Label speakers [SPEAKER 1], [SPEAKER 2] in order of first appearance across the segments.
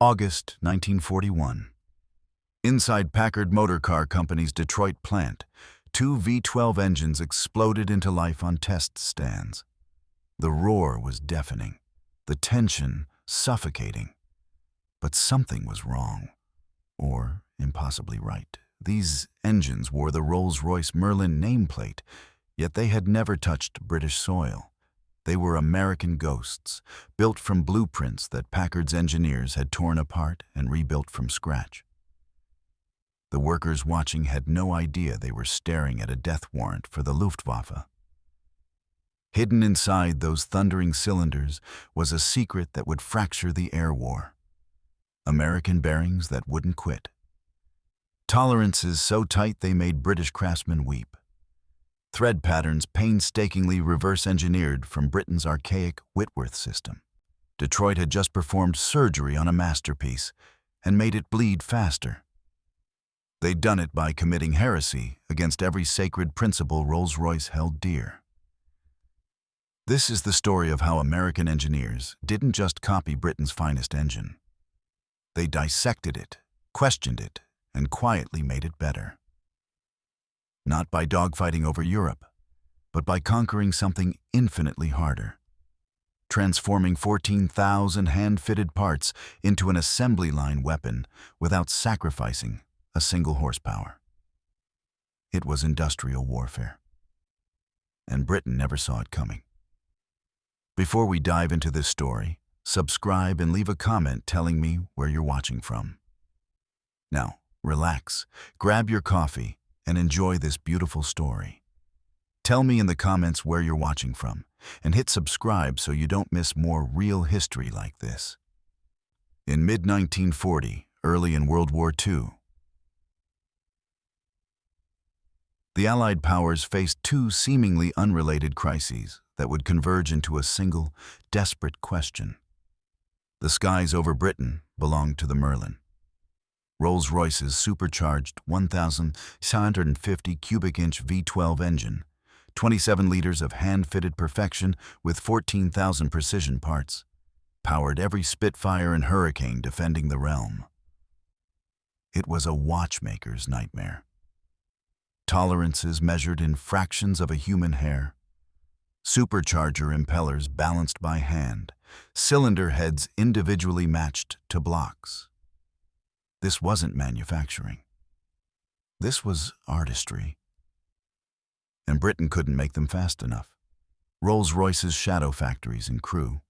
[SPEAKER 1] August 1941. Inside Packard Motor Car Company's Detroit plant, two V12 engines exploded into life on test stands. The roar was deafening, the tension suffocating. But something was wrong, or impossibly right. These engines wore the Rolls-Royce Merlin nameplate, yet they had never touched British soil. They were American ghosts, built from blueprints that Packard's engineers had torn apart and rebuilt from scratch. The workers watching had no idea they were staring at a death warrant for the Luftwaffe. Hidden inside those thundering cylinders was a secret that would fracture the air war. American bearings that wouldn't quit. Tolerances so tight they made British craftsmen weep. Thread patterns painstakingly reverse-engineered from Britain's archaic Whitworth system. Detroit had just performed surgery on a masterpiece and made it bleed faster. They'd done it by committing heresy against every sacred principle Rolls-Royce held dear. This is the story of how American engineers didn't just copy Britain's finest engine. They dissected it, questioned it, and quietly made it better. Not by dogfighting over Europe, but by conquering something infinitely harder. Transforming 14,000 hand-fitted parts into an assembly line weapon without sacrificing a single horsepower. It was industrial warfare. And Britain never saw it coming. Before we dive into this story, subscribe and leave a comment telling me where you're watching from. Now, relax, grab your coffee, and enjoy this beautiful story. Tell me in the comments where you're watching from, and hit subscribe so you don't miss more real history like this. In mid-1940, early in World War II, the Allied powers faced two seemingly unrelated crises that would converge into a single, desperate question. The skies over Britain belonged to the Merlin. Rolls-Royce's supercharged 1,650 cubic-inch V12 engine, 27 liters of hand-fitted perfection with 14,000 precision parts, powered every Spitfire and Hurricane defending the realm. It was a watchmaker's nightmare. Tolerances measured in fractions of a human hair, supercharger impellers balanced by hand, cylinder heads individually matched to blocks. This wasn't manufacturing. This was artistry. And Britain couldn't make them fast enough. Rolls-Royce's shadow factories in Crewe,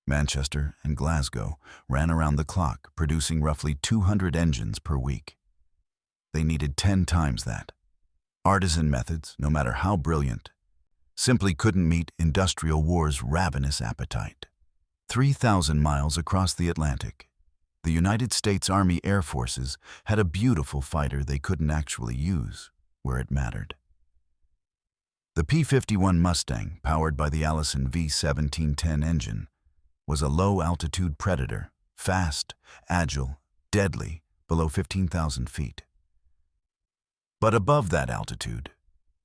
[SPEAKER 1] Manchester, and Glasgow ran around the clock, producing roughly 200 engines per week. They needed 10 times that. Artisan methods, no matter how brilliant, simply couldn't meet industrial war's ravenous appetite. 3,000 miles across the Atlantic, the United States Army Air Forces had a beautiful fighter they couldn't actually use where it mattered. The P-51 Mustang, powered by the Allison V1710 engine, was a low-altitude predator, fast, agile, deadly, below 15,000 feet. But above that altitude,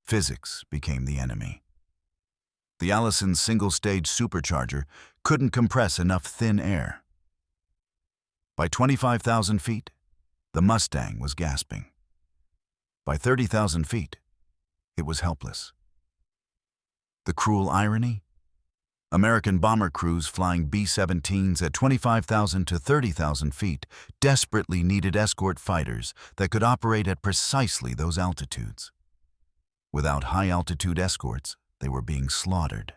[SPEAKER 1] physics became the enemy. The Allison's single-stage supercharger couldn't compress enough thin air. By 25,000 feet, the Mustang was gasping. By 30,000 feet, it was helpless. The cruel irony? American bomber crews flying B-17s at 25,000 to 30,000 feet desperately needed escort fighters that could operate at precisely those altitudes. Without high-altitude escorts, they were being slaughtered.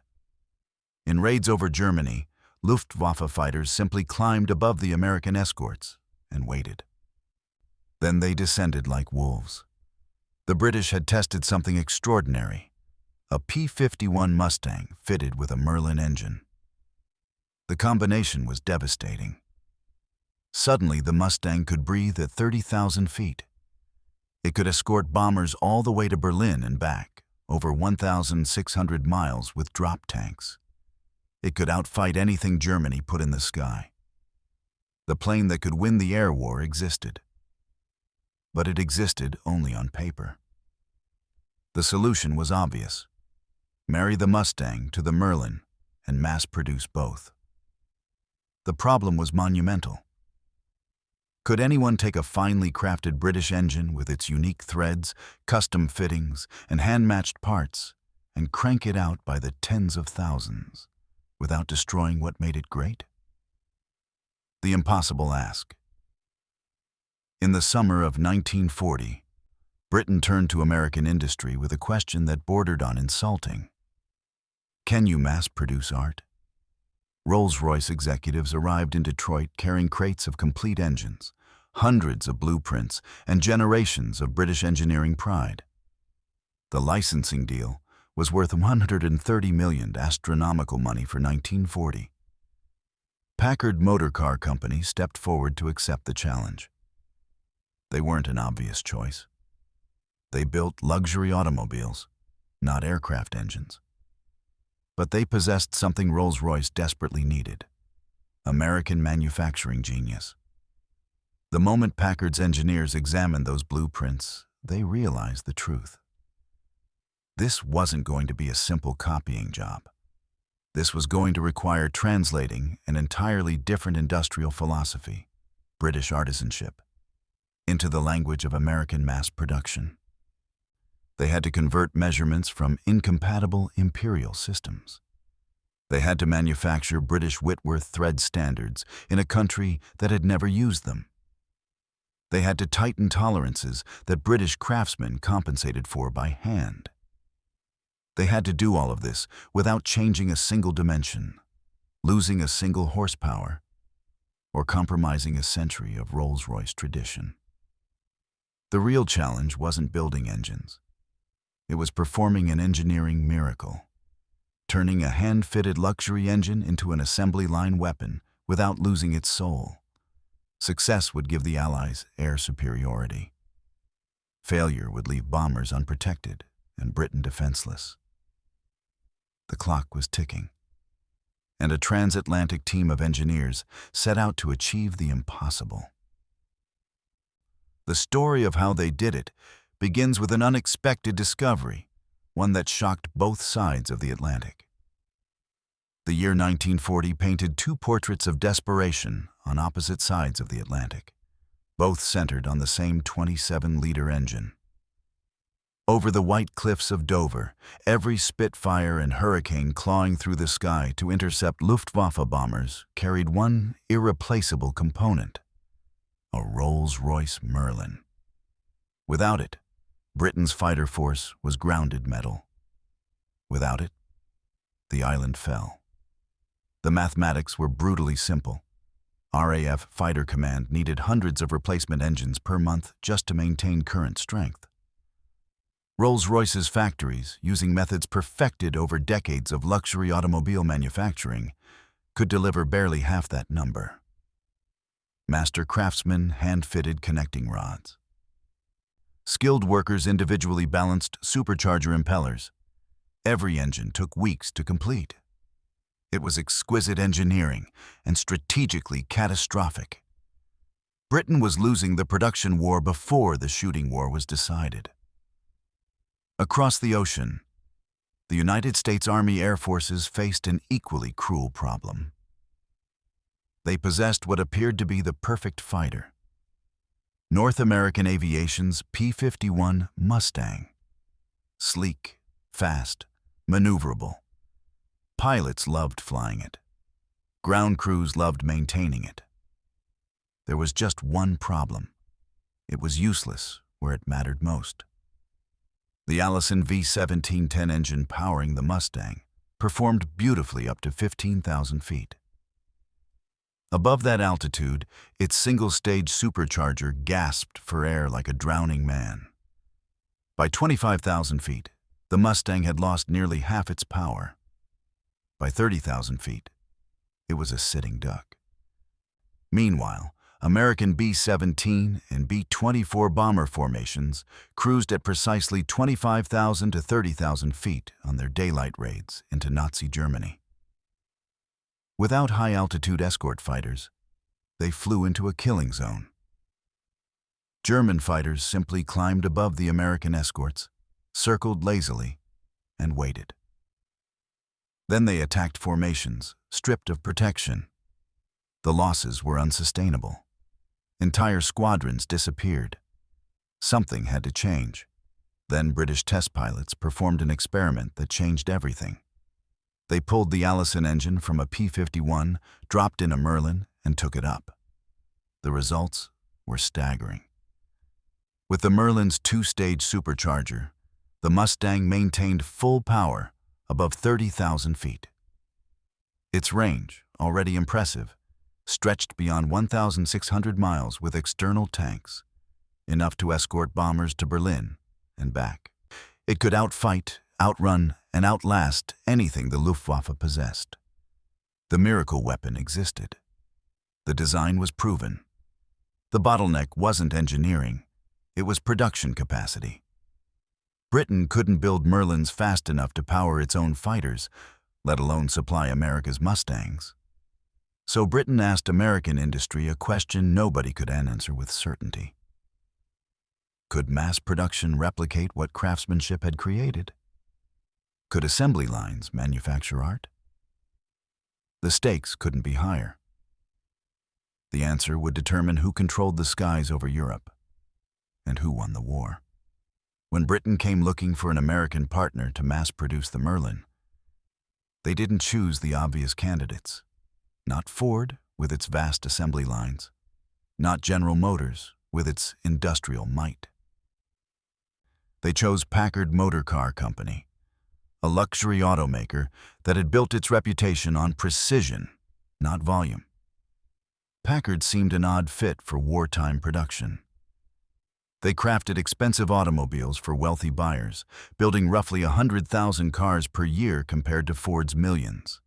[SPEAKER 1] In raids over Germany, Luftwaffe fighters simply climbed above the American escorts and waited. Then they descended like wolves. The British had tested something extraordinary. A P-51 Mustang fitted with a Merlin engine. The combination was devastating. Suddenly, the Mustang could breathe at 30,000 feet. It could escort bombers all the way to Berlin and back, over 1,600 miles with drop tanks. It could outfight anything Germany put in the sky. The plane that could win the air war existed. But it existed only on paper. The solution was obvious. Marry the Mustang to the Merlin and mass-produce both. The problem was monumental. Could anyone take a finely crafted British engine with its unique threads, custom fittings, and hand-matched parts and crank it out by the tens of thousands without destroying what made it great? The impossible ask. In the summer of 1940, Britain turned to American industry with a question that bordered on insulting. Can you mass-produce art? Rolls-Royce executives arrived in Detroit carrying crates of complete engines, hundreds of blueprints, and generations of British engineering pride. The licensing deal was worth $130 million, astronomical money for 1940. Packard Motor Car Company stepped forward to accept the challenge. They weren't an obvious choice. They built luxury automobiles, not aircraft engines. But they possessed something Rolls-Royce desperately needed: American manufacturing genius. The moment Packard's engineers examined those blueprints, they realized the truth. This wasn't going to be a simple copying job. This was going to require translating an entirely different industrial philosophy, British artisanship, into the language of American mass production. They had to convert measurements from incompatible imperial systems. They had to manufacture British Whitworth thread standards in a country that had never used them. They had to tighten tolerances that British craftsmen compensated for by hand. They had to do all of this without changing a single dimension, losing a single horsepower, or compromising a century of Rolls-Royce tradition. The real challenge wasn't building engines. It was performing an engineering miracle, turning a hand-fitted luxury engine into an assembly line weapon without losing its soul. Success would give the Allies air superiority. Failure would leave bombers unprotected and Britain defenseless. The clock was ticking, and a transatlantic team of engineers set out to achieve the impossible. The story of how they did it begins with an unexpected discovery, one that shocked both sides of the Atlantic. The year 1940 painted two portraits of desperation on opposite sides of the Atlantic, both centered on the same 27-liter engine. Over the white cliffs of Dover, every Spitfire and Hurricane clawing through the sky to intercept Luftwaffe bombers carried one irreplaceable component: a Rolls-Royce Merlin. Without it, Britain's fighter force was grounded metal. Without it, the island fell. The mathematics were brutally simple. RAF Fighter Command needed hundreds of replacement engines per month just to maintain current strength. Rolls-Royce's factories, using methods perfected over decades of luxury automobile manufacturing, could deliver barely half that number. Master craftsmen hand-fitted connecting rods. Skilled workers individually balanced supercharger impellers. Every engine took weeks to complete. It was exquisite engineering and strategically catastrophic. Britain was losing the production war before the shooting war was decided. Across the ocean, the United States Army Air Forces faced an equally cruel problem. They possessed what appeared to be the perfect fighter: North American Aviation's P-51 Mustang. Sleek, fast, maneuverable. Pilots loved flying it. Ground crews loved maintaining it. There was just one problem. It was useless where it mattered most. The Allison V1710 engine powering the Mustang performed beautifully up to 15,000 feet. Above that altitude, its single-stage supercharger gasped for air like a drowning man. By 25,000 feet, the Mustang had lost nearly half its power. By 30,000 feet, it was a sitting duck. Meanwhile, American B-17 and B-24 bomber formations cruised at precisely 25,000 to 30,000 feet on their daylight raids into Nazi Germany. Without high-altitude escort fighters, they flew into a killing zone. German fighters simply climbed above the American escorts, circled lazily, and waited. Then they attacked formations, stripped of protection. The losses were unsustainable. Entire squadrons disappeared. Something had to change. Then British test pilots performed an experiment that changed everything. They pulled the Allison engine from a P-51, dropped in a Merlin, and took it up. The results were staggering. With the Merlin's two-stage supercharger, the Mustang maintained full power above 30,000 feet. Its range, already impressive, stretched beyond 1,600 miles with external tanks, enough to escort bombers to Berlin and back. It could outfight, outrun, and outlast anything the Luftwaffe possessed. The miracle weapon existed. The design was proven. The bottleneck wasn't engineering, it was production capacity. Britain couldn't build Merlins fast enough to power its own fighters, let alone supply America's Mustangs. So Britain asked American industry a question nobody could answer with certainty. Could mass production replicate what craftsmanship had created? Could assembly lines manufacture art? The stakes couldn't be higher. The answer would determine who controlled the skies over Europe and who won the war. When Britain came looking for an American partner to mass-produce the Merlin, they didn't choose the obvious candidates. Not Ford, with its vast assembly lines. Not General Motors, with its industrial might. They chose Packard Motor Car Company, a luxury automaker that had built its reputation on precision, not volume. Packard seemed an odd fit for wartime production. They crafted expensive automobiles for wealthy buyers, building roughly 100,000 cars per year compared to Ford's millions.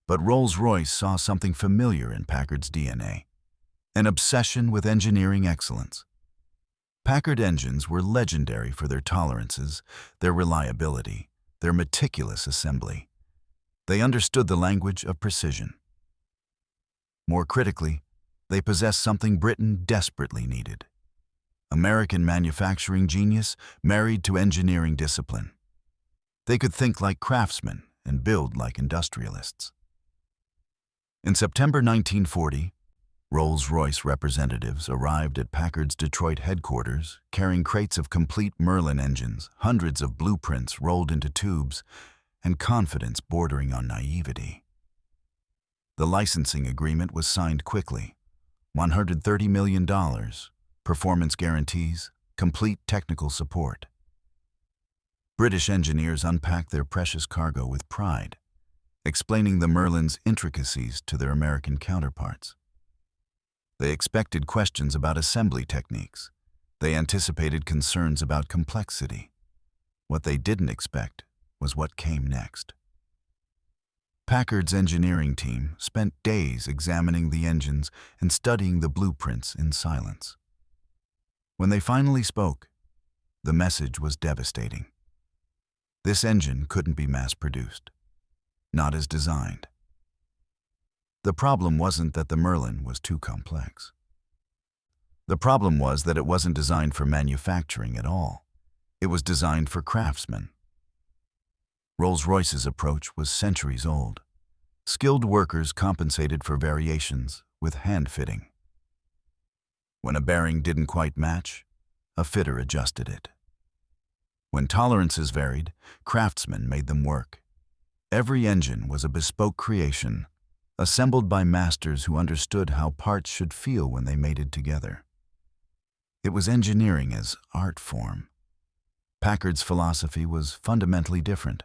[SPEAKER 1] But Rolls-Royce saw something familiar in Packard's DNA, an obsession with engineering excellence. Packard engines were legendary for their tolerances, their reliability, their meticulous assembly. They understood the language of precision. More critically, they possessed something Britain desperately needed: American manufacturing genius married to engineering discipline. They could think like craftsmen and build like industrialists. In September 1940, Rolls-Royce representatives arrived at Packard's Detroit headquarters carrying crates of complete Merlin engines, hundreds of blueprints rolled into tubes, and confidence bordering on naivety. The licensing agreement was signed quickly. $130 million, performance guarantees, complete technical support. British engineers unpacked their precious cargo with pride, explaining the Merlin's intricacies to their American counterparts. They expected questions about assembly techniques. They anticipated concerns about complexity. What they didn't expect was what came next. Packard's engineering team spent days examining the engines and studying the blueprints in silence. When they finally spoke, the message was devastating. This engine couldn't be mass-produced, not as designed. The problem wasn't that the Merlin was too complex. The problem was that it wasn't designed for manufacturing at all. It was designed for craftsmen. Rolls-Royce's approach was centuries old. Skilled workers compensated for variations with hand-fitting. When a bearing didn't quite match, a fitter adjusted it. When tolerances varied, craftsmen made them work. Every engine was a bespoke creation, assembled by masters who understood how parts should feel when they mated together. It was engineering as art form. Packard's philosophy was fundamentally different.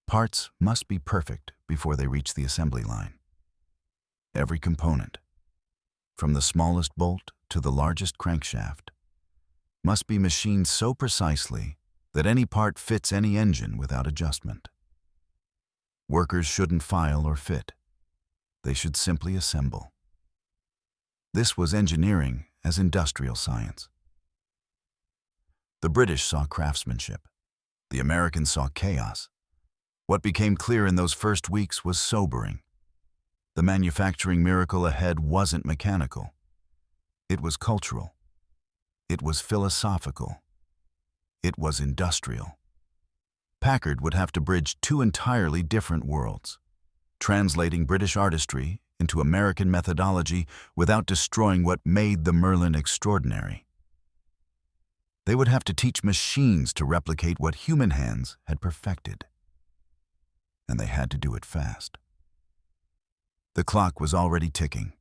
[SPEAKER 1] Parts must be perfect before they reach the assembly line. Every component, from the smallest bolt to the largest crankshaft, must be machined so precisely that any part fits any engine without adjustment. Workers shouldn't file or fit. They should simply assemble. This was engineering as industrial science. The British saw craftsmanship. The Americans saw chaos. What became clear in those first weeks was sobering. The manufacturing miracle ahead wasn't mechanical. It was cultural. It was philosophical. It was industrial. Packard would have to bridge two entirely different worlds, translating British artistry into American methodology without destroying what made the Merlin extraordinary. They would have to teach machines to replicate what human hands had perfected. And they had to do it fast. The clock was already ticking.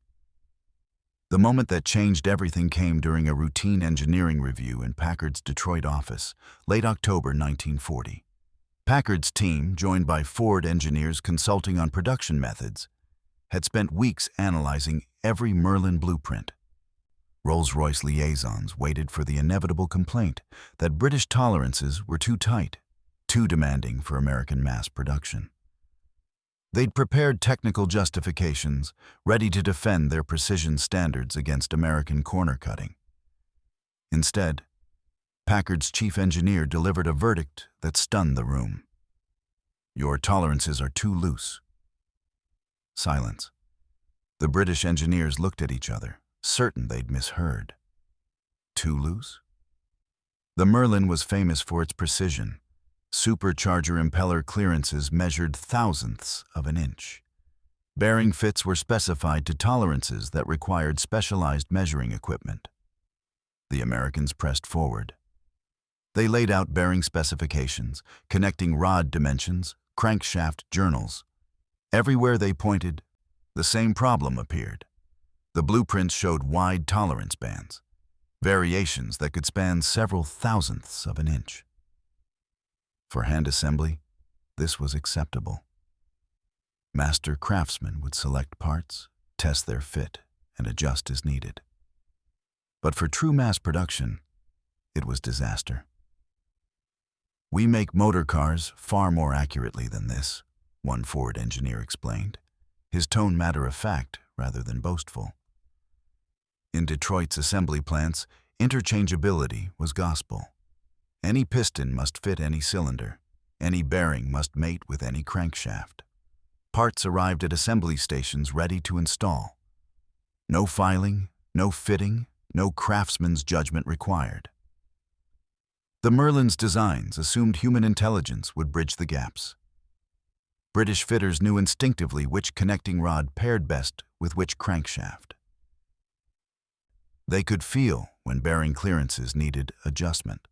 [SPEAKER 1] The moment that changed everything came during a routine engineering review in Packard's Detroit office, late October 1940. Packard's team, joined by Ford engineers consulting on production methods, had spent weeks analyzing every Merlin blueprint. Rolls-Royce liaisons waited for the inevitable complaint that British tolerances were too tight, too demanding for American mass production. They'd prepared technical justifications, ready to defend their precision standards against American corner-cutting. Instead, Packard's chief engineer delivered a verdict that stunned the room. "Your tolerances are too loose." Silence. The British engineers looked at each other, certain they'd misheard. Too loose? The Merlin was famous for its precision. Supercharger impeller clearances measured thousandths of an inch. Bearing fits were specified to tolerances that required specialized measuring equipment. The Americans pressed forward. They laid out bearing specifications, connecting rod dimensions, crankshaft journals. Everywhere they pointed, the same problem appeared. The blueprints showed wide tolerance bands, variations that could span several thousandths of an inch. For hand assembly, this was acceptable. Master craftsmen would select parts, test their fit, and adjust as needed. But for true mass production, it was disaster. "We make motor cars far more accurately than this," one Ford engineer explained, his tone matter-of-fact rather than boastful. In Detroit's assembly plants, interchangeability was gospel. Any piston must fit any cylinder. Any bearing must mate with any crankshaft. Parts arrived at assembly stations ready to install. No filing, no fitting, no craftsman's judgment required. The Merlin's designs assumed human intelligence would bridge the gaps. British fitters knew instinctively which connecting rod paired best with which crankshaft. They could feel when bearing clearances needed adjustment.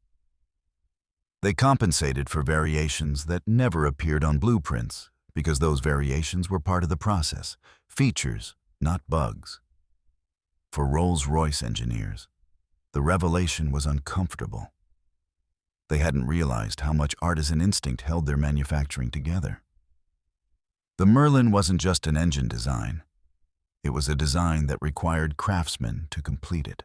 [SPEAKER 1] They compensated for variations that never appeared on blueprints because those variations were part of the process, features, not bugs. For Rolls-Royce engineers, the revelation was uncomfortable. They hadn't realized how much artisan instinct held their manufacturing together. The Merlin wasn't just an engine design. It was a design that required craftsmen to complete it.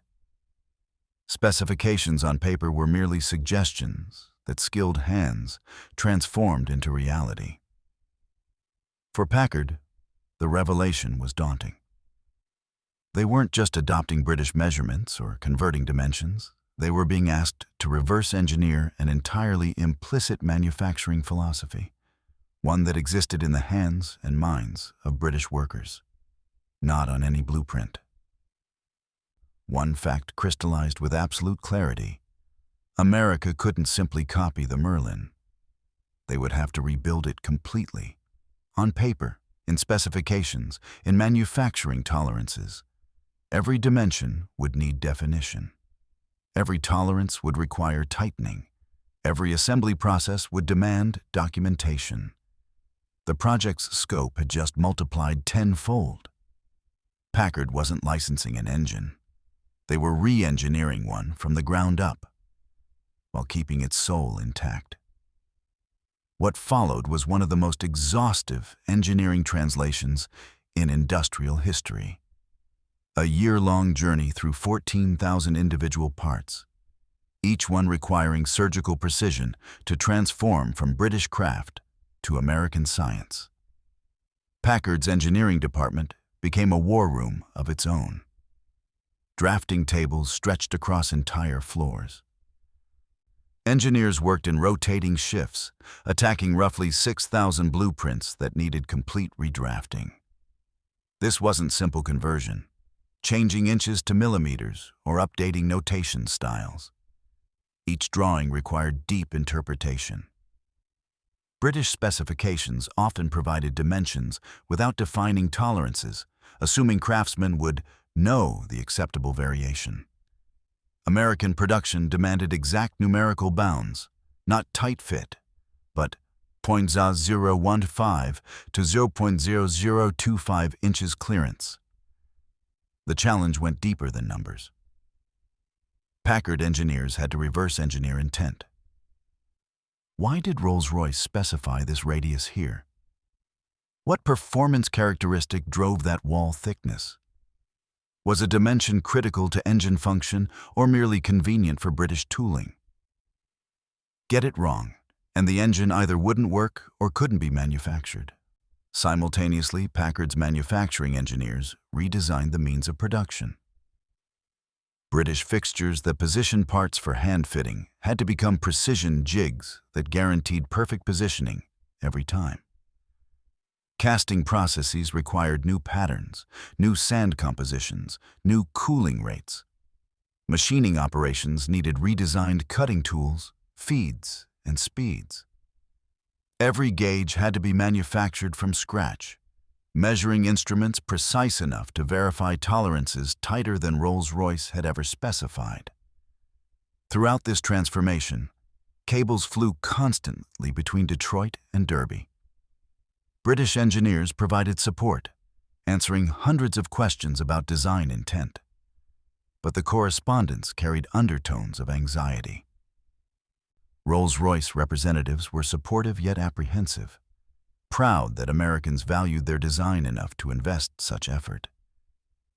[SPEAKER 1] Specifications on paper were merely suggestions that skilled hands transformed into reality. For Packard, the revelation was daunting. They weren't just adopting British measurements or converting dimensions. They were being asked to reverse engineer an entirely implicit manufacturing philosophy, one that existed in the hands and minds of British workers, not on any blueprint. One fact crystallized with absolute clarity: America couldn't simply copy the Merlin. They would have to rebuild it completely, on paper, in specifications, in manufacturing tolerances. Every dimension would need definition. Every tolerance would require tightening. Every assembly process would demand documentation. The project's scope had just multiplied tenfold. Packard wasn't licensing an engine. They were re-engineering one from the ground up, while keeping its soul intact. What followed was one of the most exhaustive engineering translations in industrial history. A year-long journey through 14,000 individual parts, each one requiring surgical precision to transform from British craft to American science. Packard's engineering department became a war room of its own. Drafting tables stretched across entire floors. Engineers worked in rotating shifts, attacking roughly 6,000 blueprints that needed complete redrafting. This wasn't simple conversion, changing inches to millimeters or updating notation styles. Each drawing required deep interpretation. British specifications often provided dimensions without defining tolerances, assuming craftsmen would know the acceptable variation. American production demanded exact numerical bounds, not tight fit, but 0.015 to 0.0025 inches clearance. The challenge went deeper than numbers. Packard engineers had to reverse engineer intent. Why did Rolls-Royce specify this radius here? What performance characteristic drove that wall thickness? Was a dimension critical to engine function or merely convenient for British tooling? Get it wrong, and the engine either wouldn't work or couldn't be manufactured. Simultaneously, Packard's manufacturing engineers redesigned the means of production. British fixtures that positioned parts for hand fitting had to become precision jigs that guaranteed perfect positioning every time. Casting processes required new patterns, new sand compositions, new cooling rates. Machining operations needed redesigned cutting tools, feeds, and speeds. Every gauge had to be manufactured from scratch, measuring instruments precise enough to verify tolerances tighter than Rolls-Royce had ever specified. Throughout this transformation, cables flew constantly between Detroit and Derby. British engineers provided support, answering hundreds of questions about design intent. But the correspondence carried undertones of anxiety. Rolls-Royce representatives were supportive yet apprehensive, proud that Americans valued their design enough to invest such effort,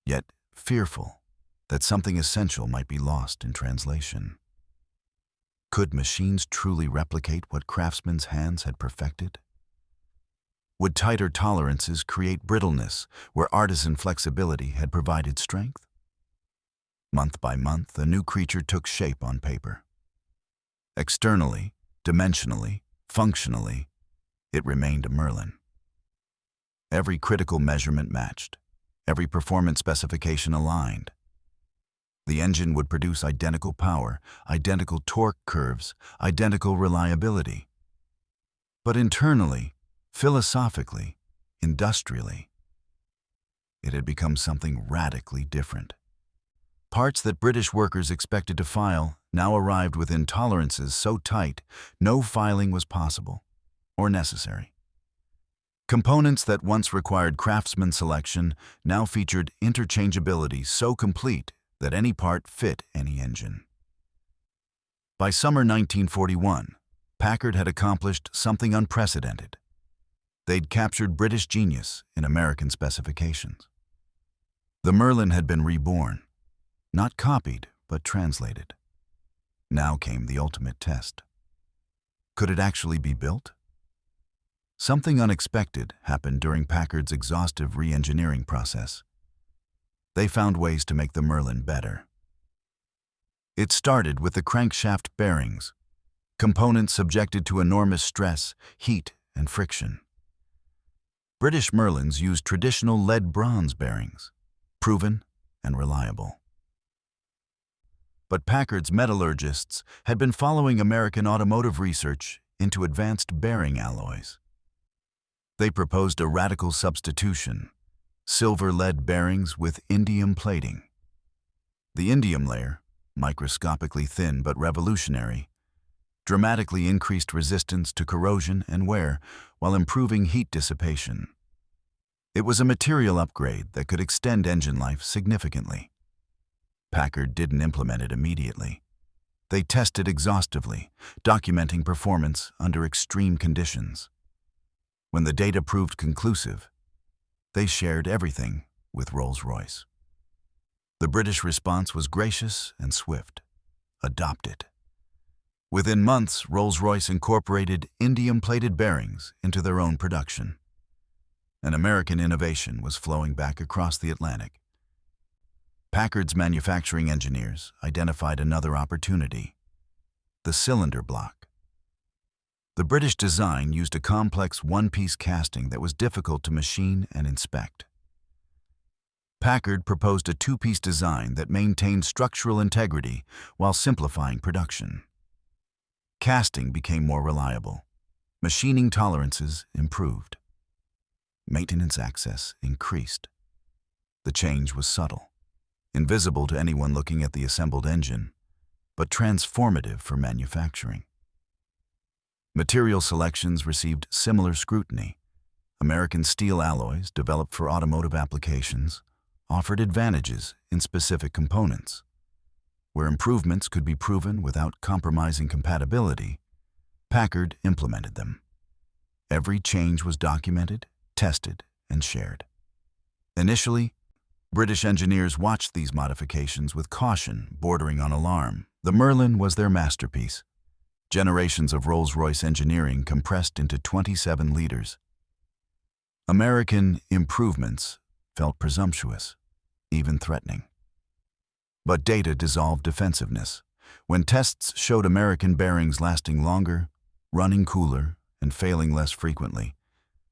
[SPEAKER 1] yet fearful that something essential might be lost in translation. Could machines truly replicate what craftsmen's hands had perfected? Would tighter tolerances create brittleness where artisan flexibility had provided strength? Month by month, a new creature took shape on paper. Externally, dimensionally, functionally, it remained a Merlin. Every critical measurement matched, every performance specification aligned. The engine would produce identical power, identical torque curves, identical reliability. But internally, philosophically, industrially, it had become something radically different. Parts that British workers expected to file now arrived within tolerances so tight no filing was possible or necessary. Components that once required craftsman selection now featured interchangeability so complete that any part fit any engine. By summer 1941, Packard had accomplished something unprecedented. They'd captured British genius in American specifications. The Merlin had been reborn, not copied, but translated. Now came the ultimate test. Could it actually be built? Something unexpected happened during Packard's exhaustive re-engineering process. They found ways to make the Merlin better. It started with the crankshaft bearings, components subjected to enormous stress, heat, and friction. British Merlins used traditional lead-bronze bearings, proven and reliable. But Packard's metallurgists had been following American automotive research into advanced bearing alloys. They proposed a radical substitution: silver-lead bearings with indium plating. The indium layer, microscopically thin but revolutionary, dramatically increased resistance to corrosion and wear while improving heat dissipation. It was a material upgrade that could extend engine life significantly. Packard didn't implement it immediately. They tested exhaustively, documenting performance under extreme conditions. When the data proved conclusive, they shared everything with Rolls-Royce. The British response was gracious and swift. Adopt it. Within months, Rolls-Royce incorporated indium-plated bearings into their own production. An American innovation was flowing back across the Atlantic. Packard's manufacturing engineers identified another opportunity: the cylinder block. The British design used a complex one-piece casting that was difficult to machine and inspect. Packard proposed a two-piece design that maintained structural integrity while simplifying production. Casting became more reliable. Machining tolerances improved. Maintenance access increased. The change was subtle, invisible to anyone looking at the assembled engine, but transformative for manufacturing. Material selections received similar scrutiny. American steel alloys, developed for automotive applications, offered advantages in specific components. Where improvements could be proven without compromising compatibility, Packard implemented them. Every change was documented, tested, and shared. Initially, British engineers watched these modifications with caution bordering on alarm. The Merlin was their masterpiece. Generations of Rolls-Royce engineering compressed into 27 liters. American improvements felt presumptuous, even threatening. But data dissolved defensiveness. When tests showed American bearings lasting longer, running cooler, and failing less frequently,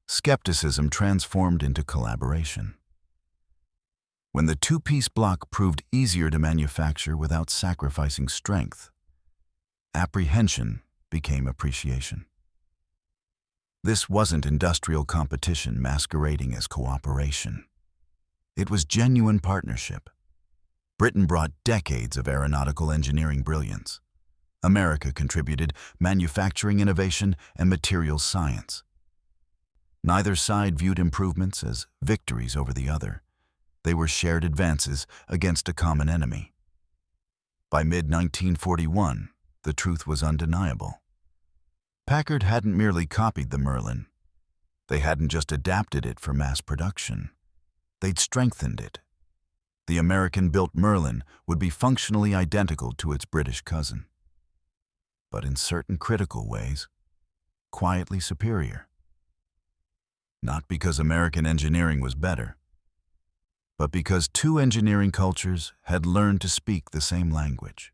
[SPEAKER 1] skepticism transformed into collaboration. When the two-piece block proved easier to manufacture without sacrificing strength, apprehension became appreciation. This wasn't industrial competition masquerading as cooperation. It was genuine partnership. Britain brought decades of aeronautical engineering brilliance. America contributed manufacturing innovation and materials science. Neither side viewed improvements as victories over the other. They were shared advances against a common enemy. By mid-1941, the truth was undeniable. Packard hadn't merely copied the Merlin. They hadn't just adapted it for mass production. They'd strengthened it. The American-built Merlin would be functionally identical to its British cousin, but in certain critical ways, quietly superior. Not because American engineering was better, but because two engineering cultures had learned to speak the same language.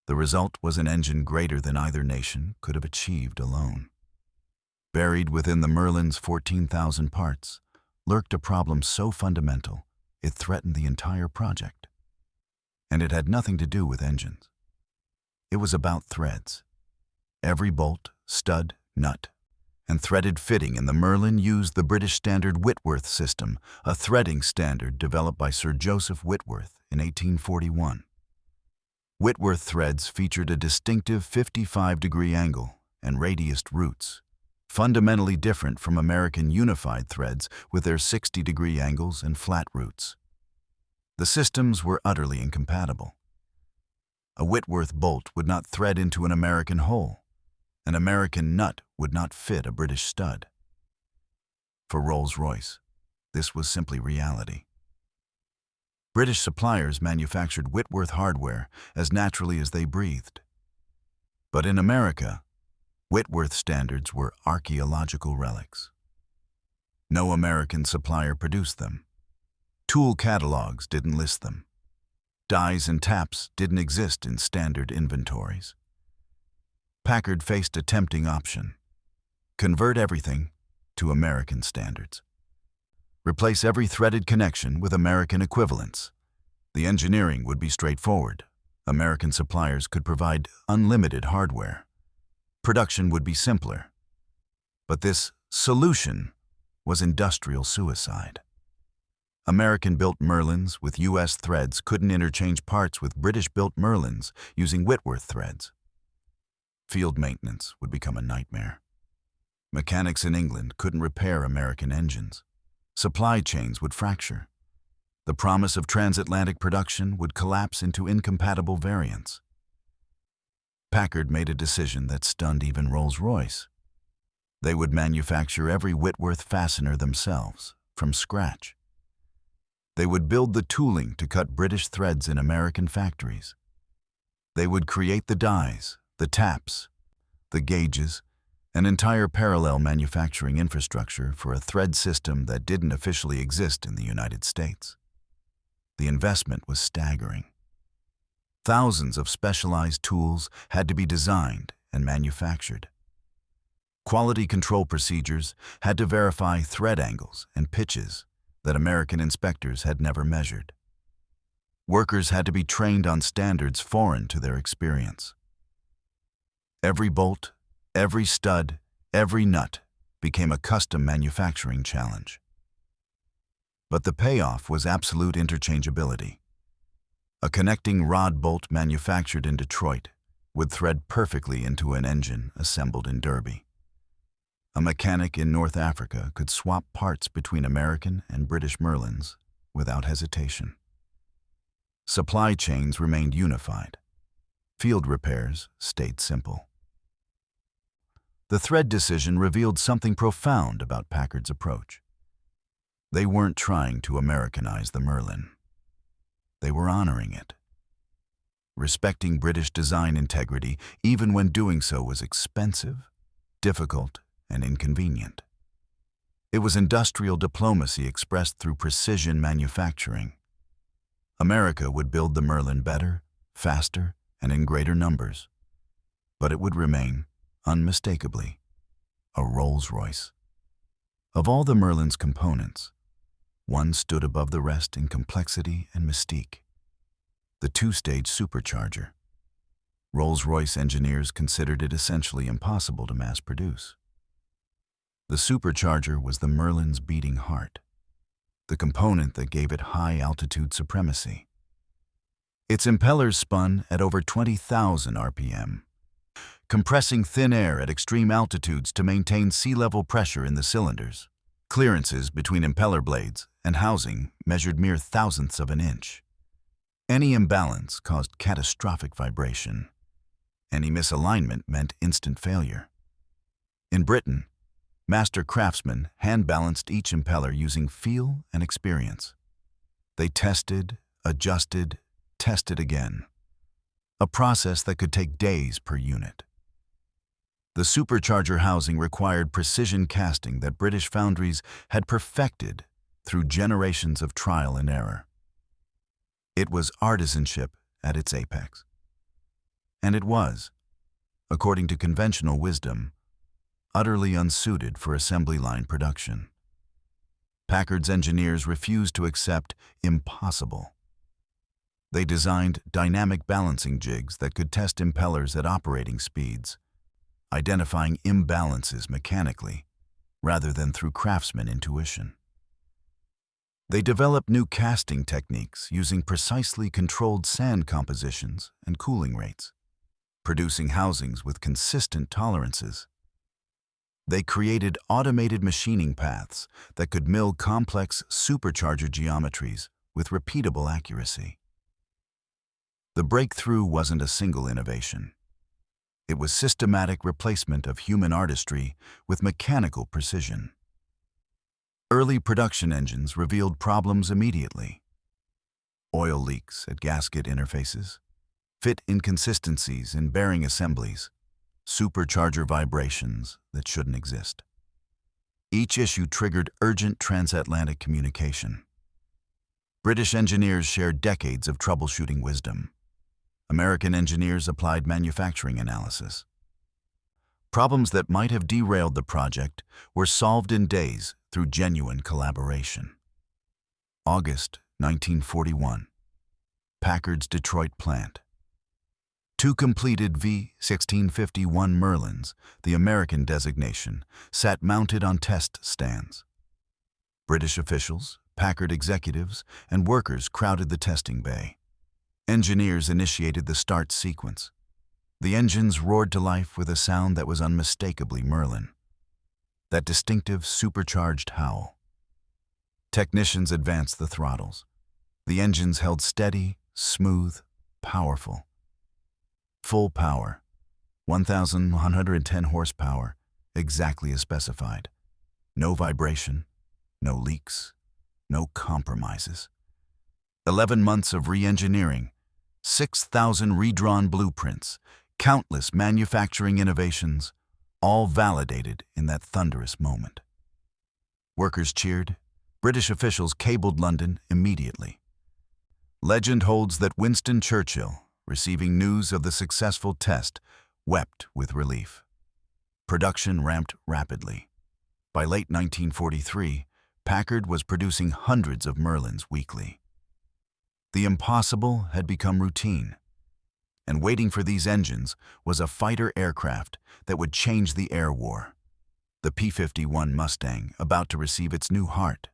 [SPEAKER 1] The result was an engine greater than either nation could have achieved alone. Buried within the Merlin's 14,000 parts lurked a problem so fundamental it threatened the entire project. And it had nothing to do with engines. It was about threads. Every bolt, stud, nut, and threaded fitting in the Merlin used the British standard Whitworth system, a threading standard developed by Sir Joseph Whitworth in 1841. Whitworth threads featured a distinctive 55-degree angle and radiused roots, fundamentally different from American unified threads with their 60-degree angles and flat roots. The systems were utterly incompatible. A Whitworth bolt would not thread into an American hole. An American nut would not fit a British stud. For Rolls-Royce, this was simply reality. British suppliers manufactured Whitworth hardware as naturally as they breathed. But in America, Whitworth standards were archaeological relics. No American supplier produced them. Tool catalogs didn't list them. Dies and taps didn't exist in standard inventories. Packard faced a tempting option. Convert everything to American standards. Replace every threaded connection with American equivalents. The engineering would be straightforward. American suppliers could provide unlimited hardware. Production would be simpler. But this solution was industrial suicide. American-built Merlins with U.S. threads couldn't interchange parts with British-built Merlins using Whitworth threads. Field maintenance would become a nightmare. Mechanics in England couldn't repair American engines. Supply chains would fracture. The promise of transatlantic production would collapse into incompatible variants. Packard made a decision that stunned even Rolls-Royce. They would manufacture every Whitworth fastener themselves, from scratch. They would build the tooling to cut British threads in American factories. They would create the dies, the taps, the gauges, an entire parallel manufacturing infrastructure for a thread system that didn't officially exist in the United States. The investment was staggering. Thousands of specialized tools had to be designed and manufactured. Quality control procedures had to verify thread angles and pitches that American inspectors had never measured. Workers had to be trained on standards foreign to their experience. Every bolt, every stud, every nut became a custom manufacturing challenge. But the payoff was absolute interchangeability. A connecting rod bolt manufactured in Detroit would thread perfectly into an engine assembled in Derby. A mechanic in North Africa could swap parts between American and British Merlins without hesitation. Supply chains remained unified. Field repairs stayed simple. The thread decision revealed something profound about Packard's approach. They weren't trying to Americanize the Merlin. They were honoring it, respecting British design integrity even when doing so was expensive, difficult, and inconvenient. It was industrial diplomacy expressed through precision manufacturing. America would build the Merlin better, faster, and in greater numbers, but it would remain, unmistakably, a Rolls-Royce. Of all the Merlin's components, one stood above the rest in complexity and mystique: the two-stage supercharger. Rolls-Royce engineers considered it essentially impossible to mass produce. The supercharger was the Merlin's beating heart, the component that gave it high-altitude supremacy. Its impellers spun at over 20,000 RPM, compressing thin air at extreme altitudes to maintain sea-level pressure in the cylinders. Clearances between impeller blades and housing measured mere thousandths of an inch. Any imbalance caused catastrophic vibration. Any misalignment meant instant failure. In Britain, master craftsmen hand-balanced each impeller using feel and experience. They tested, adjusted, tested again, a process that could take days per unit. The supercharger housing required precision casting that British foundries had perfected through generations of trial and error. It was artisanship at its apex. And it was, according to conventional wisdom, utterly unsuited for assembly line production. Packard's engineers refused to accept impossible. They designed dynamic balancing jigs that could test impellers at operating speeds, identifying imbalances mechanically rather than through craftsman intuition. They developed new casting techniques using precisely controlled sand compositions and cooling rates, producing housings with consistent tolerances. They created automated machining paths that could mill complex supercharger geometries with repeatable accuracy. The breakthrough wasn't a single innovation. It was systematic replacement of human artistry with mechanical precision. Early production engines revealed problems immediately: oil leaks at gasket interfaces, fit inconsistencies in bearing assemblies, supercharger vibrations that shouldn't exist. Each issue triggered urgent transatlantic communication. British engineers shared decades of troubleshooting wisdom. American engineers applied manufacturing analysis. Problems that might have derailed the project were solved in days through genuine collaboration. August 1941. Packard's Detroit plant. Two completed V-1651 Merlins, the American designation, sat mounted on test stands. British officials, Packard executives, and workers crowded the testing bay. Engineers initiated the start sequence. The engines roared to life with a sound that was unmistakably Merlin. That distinctive supercharged howl. Technicians advanced the throttles. The engines held steady, smooth, powerful. Full power, 1,110 horsepower, exactly as specified. No vibration, no leaks, no compromises. 11 months of re-engineering, 6,000 redrawn blueprints, countless manufacturing innovations, all validated in that thunderous moment. Workers cheered. British officials cabled London immediately. Legend holds that Winston Churchill, receiving news of the successful test, wept with relief. Production ramped rapidly. By late 1943, Packard was producing hundreds of Merlins weekly. The impossible had become routine, and waiting for these engines was a fighter aircraft that would change the air war, the P-51 Mustang about to receive its new heart.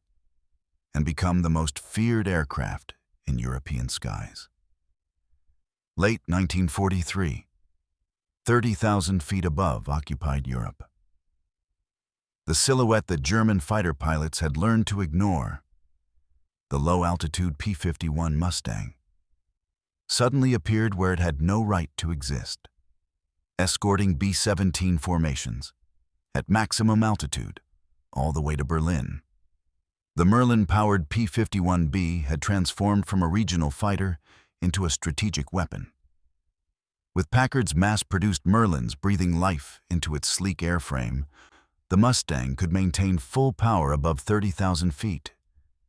[SPEAKER 1] and become the most feared aircraft in European skies. Late 1943, 30,000 feet above occupied Europe. The silhouette that German fighter pilots had learned to ignore, the low-altitude P-51 Mustang, suddenly appeared where it had no right to exist, escorting B-17 formations at maximum altitude all the way to Berlin. The Merlin-powered P-51B had transformed from a regional fighter into a strategic weapon. With Packard's mass-produced Merlins breathing life into its sleek airframe, the Mustang could maintain full power above 30,000 feet,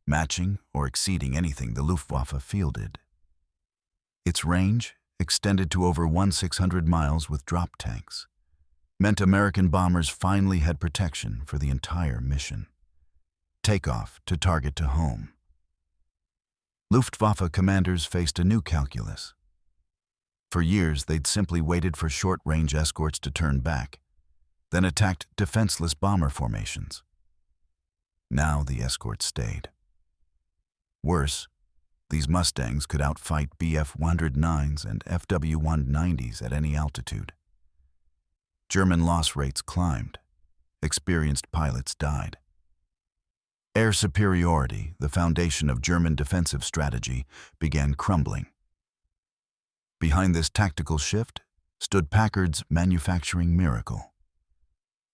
[SPEAKER 1] matching or exceeding anything the Luftwaffe fielded. Its range, extended to over 1,600 miles with drop tanks, meant American bombers finally had protection for the entire mission. Takeoff to target to home. Luftwaffe commanders faced a new calculus. For years, they'd simply waited for short-range escorts to turn back, then attacked defenseless bomber formations. Now the escorts stayed. Worse, these Mustangs could outfight Bf-109s and Fw-190s at any altitude. German loss rates climbed. Experienced pilots died. Air superiority, the foundation of German defensive strategy, began crumbling. Behind this tactical shift stood Packard's manufacturing miracle.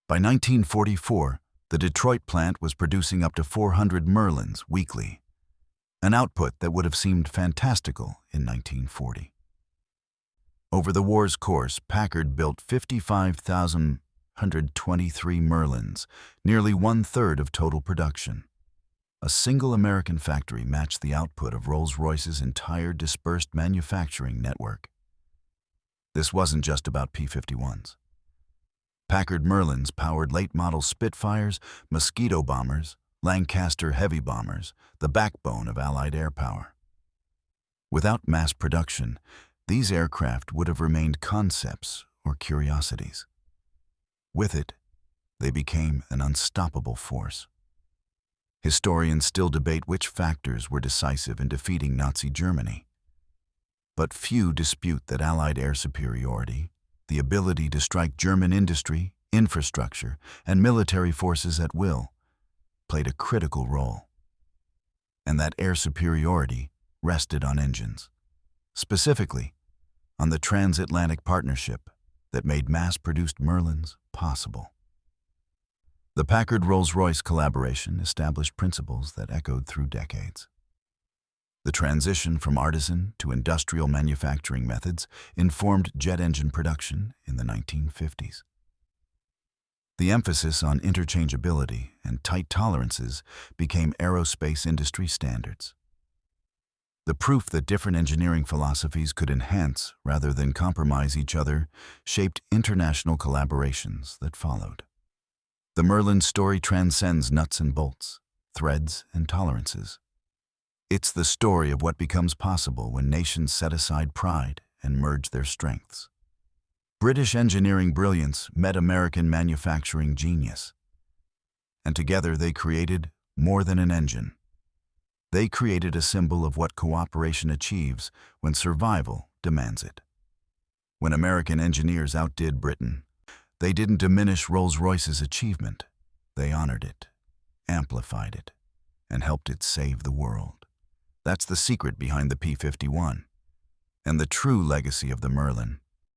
[SPEAKER 1] By 1944, the Detroit plant was producing up to 400 Merlins weekly, an output that would have seemed fantastical in 1940. Over the war's course, Packard built 55,123 Merlins, nearly one-third of total production. A single American factory matched the output of Rolls-Royce's entire dispersed manufacturing network. This wasn't just about P-51s. Packard Merlins powered late-model Spitfires, Mosquito bombers, Lancaster heavy bombers, the backbone of Allied air power. Without mass production, these aircraft would have remained concepts or curiosities. With it, they became an unstoppable force. Historians still debate which factors were decisive in defeating Nazi Germany. But few dispute that Allied air superiority, the ability to strike German industry, infrastructure, and military forces at will, played a critical role. And that air superiority rested on engines, specifically on the transatlantic partnership that made mass-produced Merlins possible. The Packard-Rolls-Royce collaboration established principles that echoed through decades. The transition from artisan to industrial manufacturing methods informed jet engine production in the 1950s. The emphasis on interchangeability and tight tolerances became aerospace industry standards. The proof that different engineering philosophies could enhance rather than compromise each other shaped international collaborations that followed. The Merlin story transcends nuts and bolts, threads and tolerances. It's the story of what becomes possible when nations set aside pride and merge their strengths. British engineering brilliance met American manufacturing genius. And together they created more than an engine. They created a symbol of what cooperation achieves when survival demands it. When American engineers outdid Britain, they didn't diminish Rolls-Royce's achievement. They honored it, amplified it, and helped it save the world. That's the secret behind the P-51, and the true legacy of the Merlin.